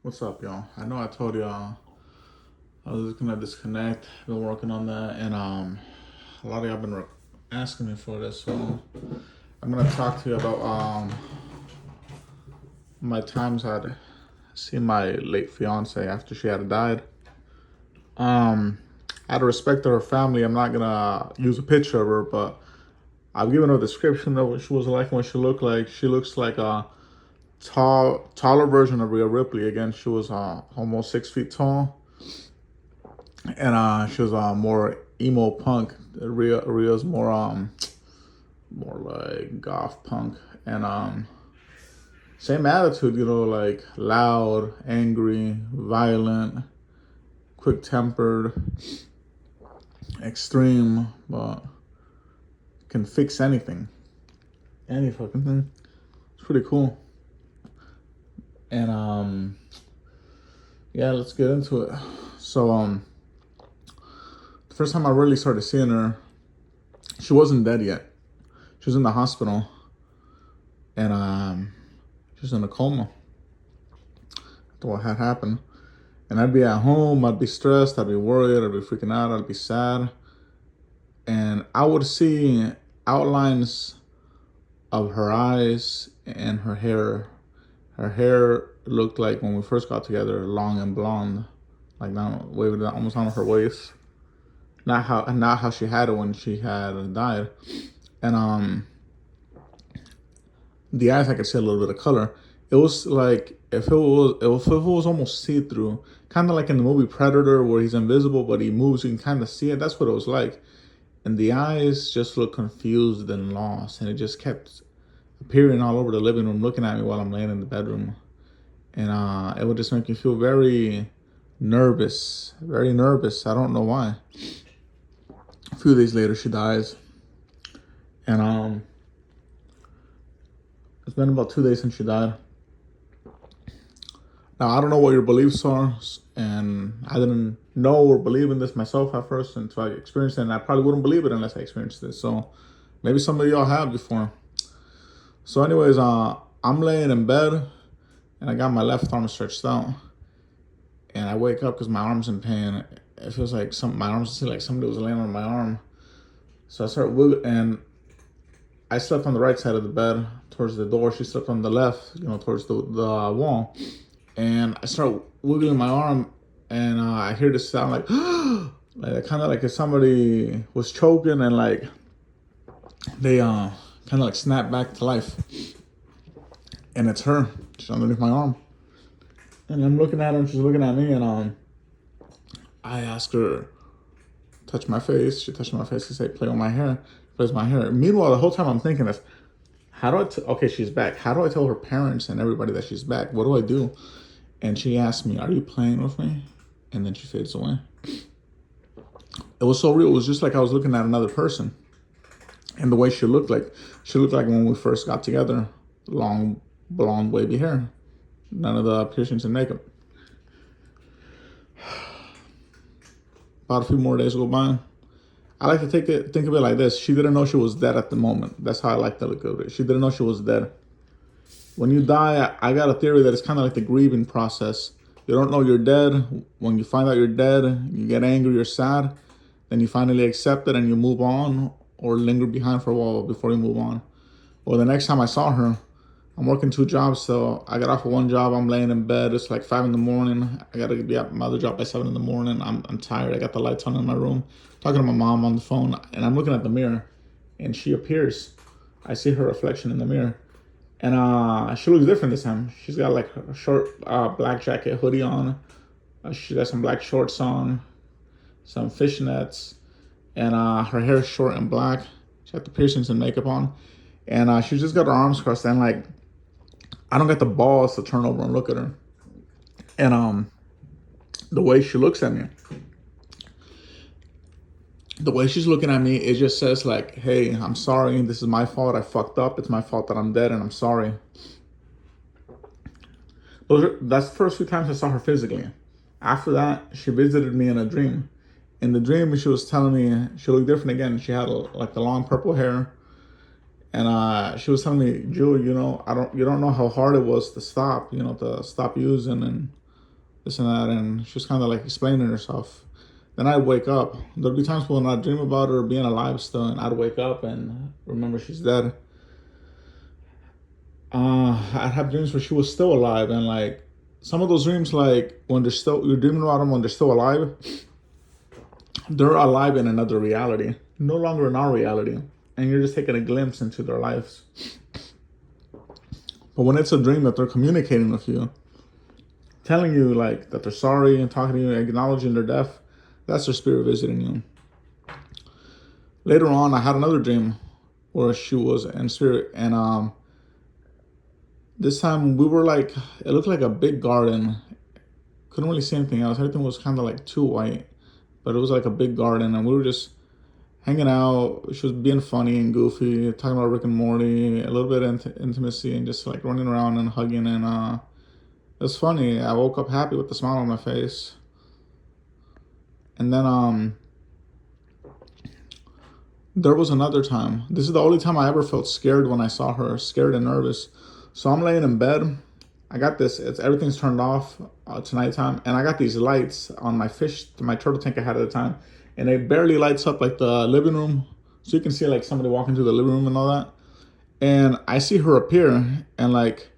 What's up, y'all? I know I told y'all I was gonna disconnect. Been working on that, and a lot of y'all been asking me for this, so I'm gonna talk to you about my times I'd seen my late fiance after she had died. Um, Out of respect to her family, I'm not gonna use a picture of her, but I've given her a description of what she was like and what she looked like. She looks like a taller version of Rhea Ripley. Again, she was almost 6 feet tall, and she was more emo punk. Rhea's more like goth punk, and same attitude, like loud, angry, violent, quick tempered, extreme, but can fix anything, any fucking thing. It's pretty cool. And yeah, let's get into it. So the first time I really started seeing her, she wasn't dead yet. She was in the hospital, and she was in a coma after what had happened. And I'd be at home, I'd be stressed, I'd be worried, I'd be freaking out, I'd be sad. And I would see outlines of her eyes and her hair. Her hair looked like when we first got together, long and blonde, like down, waving down, almost down her waist. Not how she had it when she had died. And the eyes, I could see a little bit of color. It was like if it was almost see through, kind of like in the movie Predator, where he's invisible but he moves. You can kind of see it. That's what it was like. And the eyes just looked confused and lost, and it just kept appearing all over the living room, looking at me while I'm laying in the bedroom, and it would just make me feel very nervous, very nervous. I don't know why. A few days later, she dies, and it's been about 2 days since she died. Now, I don't know what your beliefs are, and I didn't know or believe in this myself at first until I experienced it, and I probably wouldn't believe it unless I experienced it. So maybe some of y'all have before. So anyways, I'm laying in bed, and I got my left arm stretched out, and I wake up because my arm's in pain. It feels like my arms feel like somebody was laying on my arm. So I start wiggling, and I slept on the right side of the bed towards the door. She slept on the left, towards the wall. And I start wiggling my arm, and I hear this sound like, like kind of like if somebody was choking, and like they kind of like snap back to life. And it's her. She's underneath my arm, and I'm looking at her, and she's looking at me, and I ask her, touch my face. She touched my face to say, play on my hair, plays my hair. Meanwhile, the whole time I'm thinking this, okay, she's back. How do I tell her parents and everybody that she's back? What do I do? And she asked me, are you playing with me? And then she fades away. It was so real. It was just like I was looking at another person. And the way she looked like when we first got together. Long, blonde, wavy hair. None of the piercings and makeup. About a few more days go by. I like to think of it like this. She didn't know she was dead at the moment. That's how I like to look at it. She didn't know she was dead. When you die, I got a theory that it's kind of like the grieving process. You don't know you're dead. When you find out you're dead, you get angry, you're sad. Then you finally accept it and you move on, or linger behind for a while before you move on. Well, the next time I saw her, I'm working 2 jobs, so I got off of one job. I'm laying in bed. It's like 5 in the morning. I gotta be at my other job by 7 in the morning. I'm tired. I got the lights on in my room, talking to my mom on the phone, and I'm looking at the mirror, and she appears. I see her reflection in the mirror. And she looks different this time. She's got like a short black jacket, hoodie on. She got some black shorts on, some fishnets, and her hair is short and black. She got the piercings and makeup on, and she just got her arms crossed. And like, I don't get the balls to turn over and look at her. And the way she looks at me, the way she's looking at me, it just says like, hey, I'm sorry. This is my fault. I fucked up. It's my fault that I'm dead, and I'm sorry. That's the first few times I saw her physically. After that, she visited me in a dream. In the dream, she was telling me she looked different again. She had like the long purple hair, and she was telling me, Julie, you don't know how hard it was to stop, to stop using, and this and that, and she was kind of like explaining herself. Then I'd wake up. There'd be times when I'd dream about her being alive still, and I'd wake up and remember she's dead. I'd have dreams where she was still alive, and like some of those dreams, like when they're still you're dreaming about them when they're still alive, they're alive in another reality, no longer in our reality, and you're just taking a glimpse into their lives. But when it's a dream that they're communicating with you, telling you like that they're sorry and talking to you, acknowledging their death, that's their spirit visiting you. Later on, I had another dream where she was in spirit, and this time we were like, it looked like a big garden. Couldn't really see anything else. Everything was kind of like too white, but it was like a big garden, and we were just hanging out. She was being funny and goofy, talking about Rick and Morty, a little bit of intimacy, and just like running around and hugging. And it was funny. I woke up happy with a smile on my face. And then there was another time. This is the only time I ever felt scared when I saw her, scared and nervous. So I'm laying in bed. I got this. Everything's turned off. It's nighttime, and I got these lights on my turtle tank I had at the time, and it barely lights up like the living room, so you can see like somebody walking through the living room and all that. And I see her appear, and like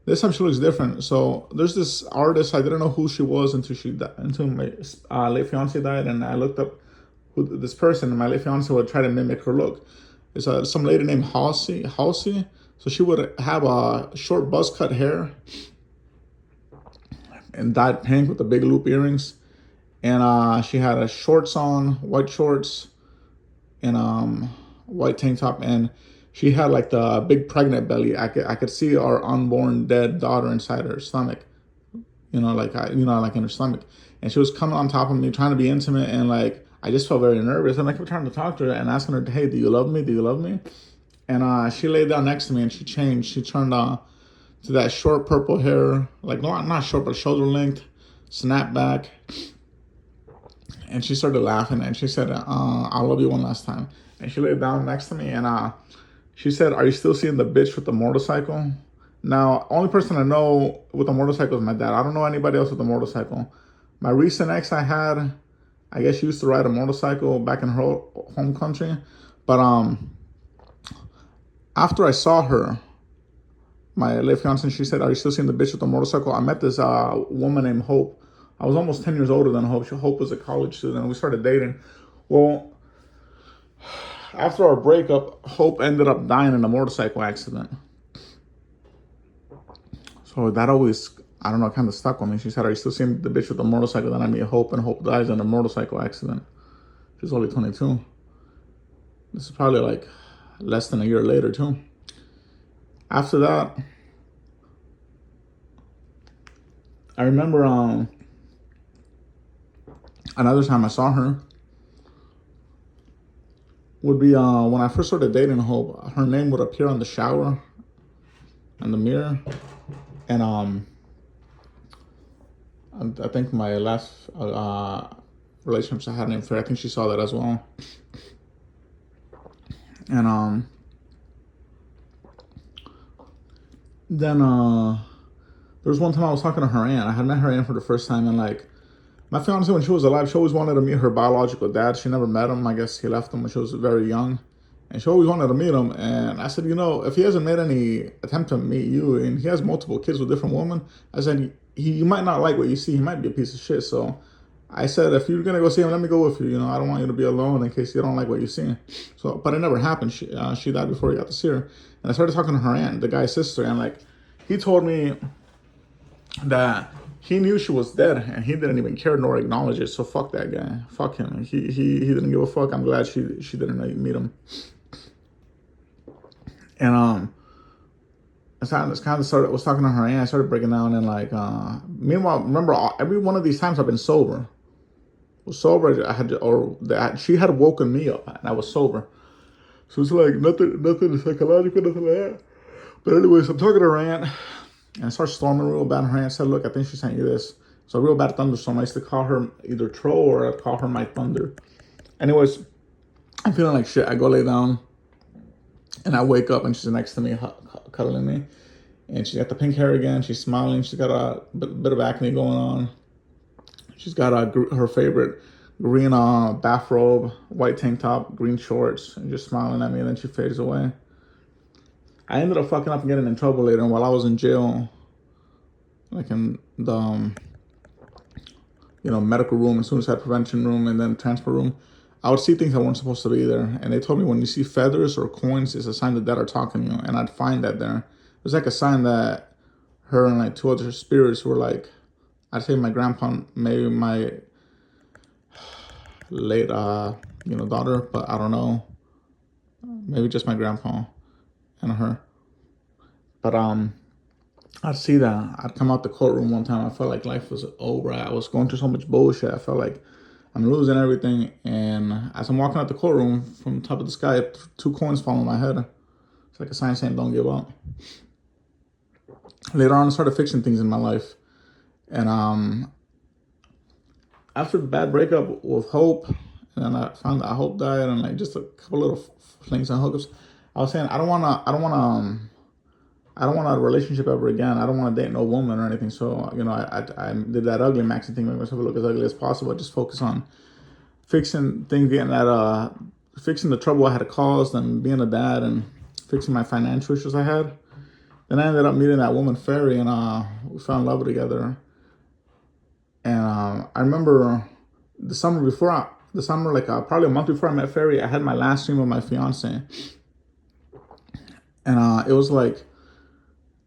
this time she looks different. So there's this artist. I didn't know who she was until my late fiance died, and I looked up who this person, and my late fiance would try to mimic her look. It's some lady named Halsey. So she would have a short buzz cut hair and dyed pink with the big loop earrings. And she had a shorts on, white shorts, and white tank top. And she had like the big pregnant belly. I could see our unborn dead daughter inside her stomach. Like in her stomach. And she was coming on top of me, trying to be intimate, and like I just felt very nervous. And I kept trying to talk to her and asking her, "Hey, do you love me? Do you love me?" And she laid down next to me, and she changed. She turned to that short purple hair, like not short, but shoulder length, snapback. And she started laughing, and she said, "I'll love you one last time." And she laid down next to me, and she said, "Are you still seeing the bitch with the motorcycle?" Now, only person I know with a motorcycle is my dad. I don't know anybody else with a motorcycle. My recent ex I had, I guess she used to ride a motorcycle back in her home country. But after I saw her, my late fiance, she said, "Are you still seeing the bitch with the motorcycle?" I met this woman named Hope. I was almost 10 years older than Hope. Hope was a college student, and we started dating. Well, after our breakup, Hope ended up dying in a motorcycle accident. So that always, I don't know, kind of stuck with me. She said, "Are you still seeing the bitch with the motorcycle?" Then I meet Hope, and Hope dies in a motorcycle accident. She's only 22. This is probably like less than a year later, too. After that, I remember another time I saw her would be when I first started dating Hope. Her name would appear on the shower and the mirror. And I think my last relationship I had named Fair, I think she saw that as well. And then there was one time I was talking to her aunt. I had met her aunt for the first time, and like my fiance, when she was alive, she always wanted to meet her biological dad. She never met him. I guess he left him when she was very young, and she always wanted to meet him. And I said, if he hasn't made any attempt to meet you, and he has multiple kids with different women, I said you might not like what you see. He might be a piece of shit. So I said, if you're gonna go see him, let me go with you. I don't want you to be alone in case you don't like what you see. So, but it never happened. She died before he got to see her. And I started talking to her aunt, the guy's sister, and like he told me that he knew she was dead and he didn't even care nor acknowledge it. So fuck that guy. Fuck him. He didn't give a fuck. I'm glad she didn't meet him. And I was talking to her aunt. I started breaking down, and like meanwhile, remember every one of these times I've been sober. She had woken me up, and I was sober. So it's like nothing psychological, nothing like that. But anyways, I'm talking to her aunt, and I start storming real bad. And her aunt said, "Look, I think she sent you this." So a real bad thunderstorm. I used to call her either Troll or I'd call her my thunder. Anyways, I'm feeling like shit. I go lay down, and I wake up, and she's next to me, cuddling me. And she got the pink hair again. She's smiling. She's got a bit of acne going on. She's got her favorite green bathrobe, white tank top, green shorts, and just smiling at me, and then she fades away. I ended up fucking up and getting in trouble later, and while I was in jail, like in the medical room and suicide prevention room and then transfer room, I would see things that weren't supposed to be there. And they told me when you see feathers or coins, it's a sign that dead are talking to you. And I'd find that there. It was like a sign that her and like two other spirits were like, I'd say my grandpa, maybe my late daughter, but I don't know. Maybe just my grandpa and her. But I'd see that. I'd come out the courtroom one time. I felt like life was over. I was going through so much bullshit. I felt like I'm losing everything. And as I'm walking out the courtroom from the top of the sky, two coins fall on my head. It's like a sign saying, don't give up. Later on, I started fixing things in my life. And after the bad breakup with Hope, and then I found that Hope died, and like just a couple little flings and hookups, I was saying I don't want a relationship ever again. I don't want to date no woman or anything. So, I did that ugly maxing thing, make myself look as ugly as possible. I just focus on fixing things, fixing the trouble I had caused and being a dad and fixing my financial issues I had. Then I ended up meeting that woman, Fairy, and we fell in love together. And I remember the summer, like probably a month before I met Fairy, I had my last dream of my fiance. And it was like,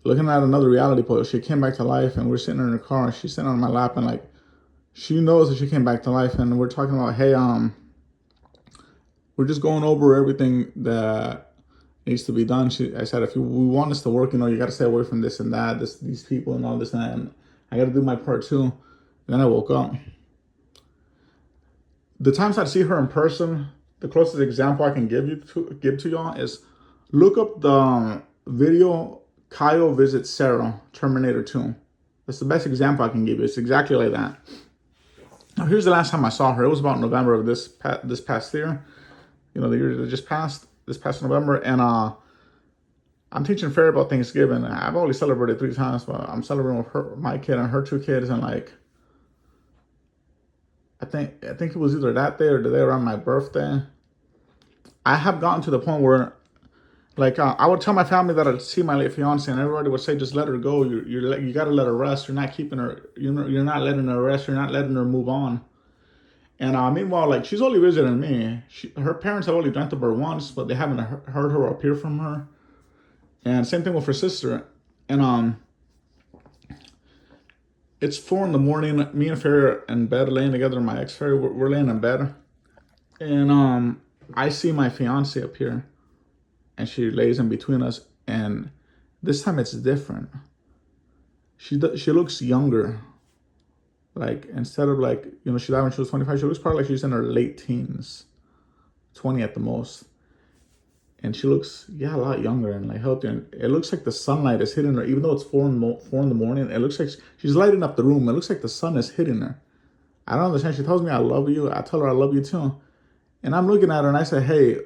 looking at another reality post, she came back to life, and we're sitting in her car, and she's sitting on my lap, and like, she knows that she came back to life, and we're talking about, hey, we're just going over everything that needs to be done. I said, we want this to work, you got to stay away from this and that, these people and all this and that, and I got to do my part too. And then I woke up. The times I'd see her in person, the closest example I can give to y'all is look up the video Kyle visits Sarah, Terminator 2. That's the best example I can give you. It's exactly like that. Now, here's the last time I saw her. It was about November of this past year. The year that just passed, this past November. And I'm teaching Fairy about Thanksgiving. I've only celebrated 3 times, but I'm celebrating with my kid and her 2 kids. And like, I think it was either that day or the day around my birthday. I have gotten to the point where, like, I would tell my family that I'd see my late fiance, and everybody would say, "Just let her go. You got to let her rest. You're not keeping her. You're not letting her rest. You're not letting her move on." And meanwhile, like, she's only visiting me. Her parents have only dreamt of her once, but they haven't heard her appear from her. And same thing with her sister. And it's 4 a.m. Me and Fairy are in bed, laying together. My ex Fairy, we're laying in bed, and I see my fiance appear. And she lays in between us, and this time it's different. She looks younger. Like, instead of like, she died when she was 25, she looks probably like she's in her late teens, 20 at the most. And she looks, a lot younger and like healthier. And it looks like the sunlight is hitting her, even though it's 4 in the morning. It looks like she's lighting up the room. It looks like the sun is hitting her. I don't understand. She tells me I love you. I tell her I love you too. And I'm looking at her and I say, hey,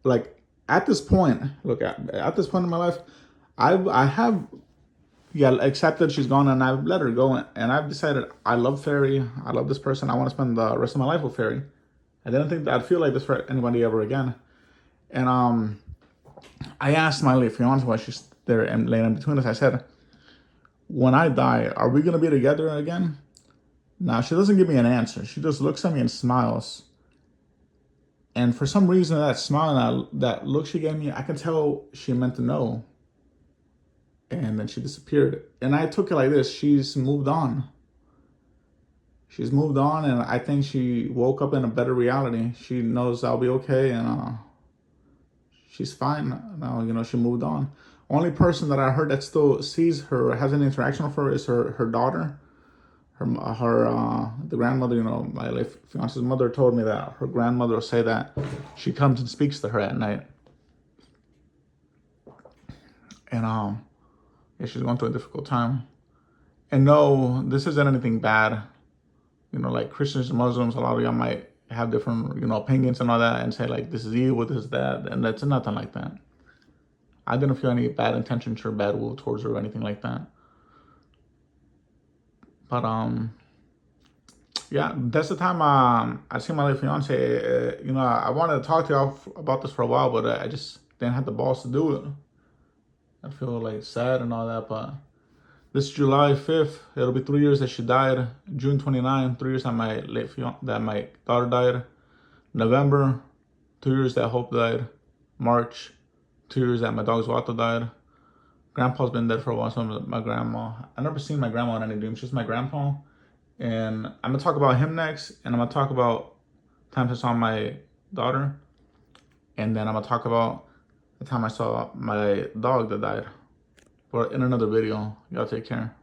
like, at this point, at this point in my life, I have accepted she's gone, and I've let her go, and I've decided I love Fairy. I love this person. I want to spend the rest of my life with Fairy. I didn't think that I'd feel like this for anybody ever again. And I asked my late fiance while she's there and laying in between us. I said, when I die, are we gonna be together again? Now, she doesn't give me an answer. She just looks at me and smiles. And for some reason, that smile and that look she gave me, I can tell she meant to know. And then she disappeared. And I took it like this. She's moved on. She's moved on, and I think she woke up in a better reality. She knows I'll be okay, and she's fine now. She moved on. Only person that I heard that still sees her, has an interaction with her, is her daughter. The grandmother, my late fiance's mother told me that her grandmother will say that she comes and speaks to her at night. And she's going through a difficult time. And no, this isn't anything bad. Like Christians and Muslims, a lot of y'all might have different, opinions and all that, and say like, this is evil, this is that, and that's nothing like that. I didn't feel any bad intentions or bad will towards her or anything like that. But Yeah, that's the time I seen my late fiance. I wanted to talk to y'all about this for a while, but I just didn't have the balls to do it. I feel like sad and all that, but this July 5th, it'll be 3 years that she died. June 29th, 3 years that that my daughter died. November, 2 years that Hope died. March, 2 years that my dog Zuato died. Grandpa's been dead for a while, so my grandma. I never seen my grandma in any dreams, just my grandpa. And I'm gonna talk about him next, and I'm gonna talk about times I saw my daughter, and then I'm gonna talk about the time I saw my dog that died. But in another video, y'all take care.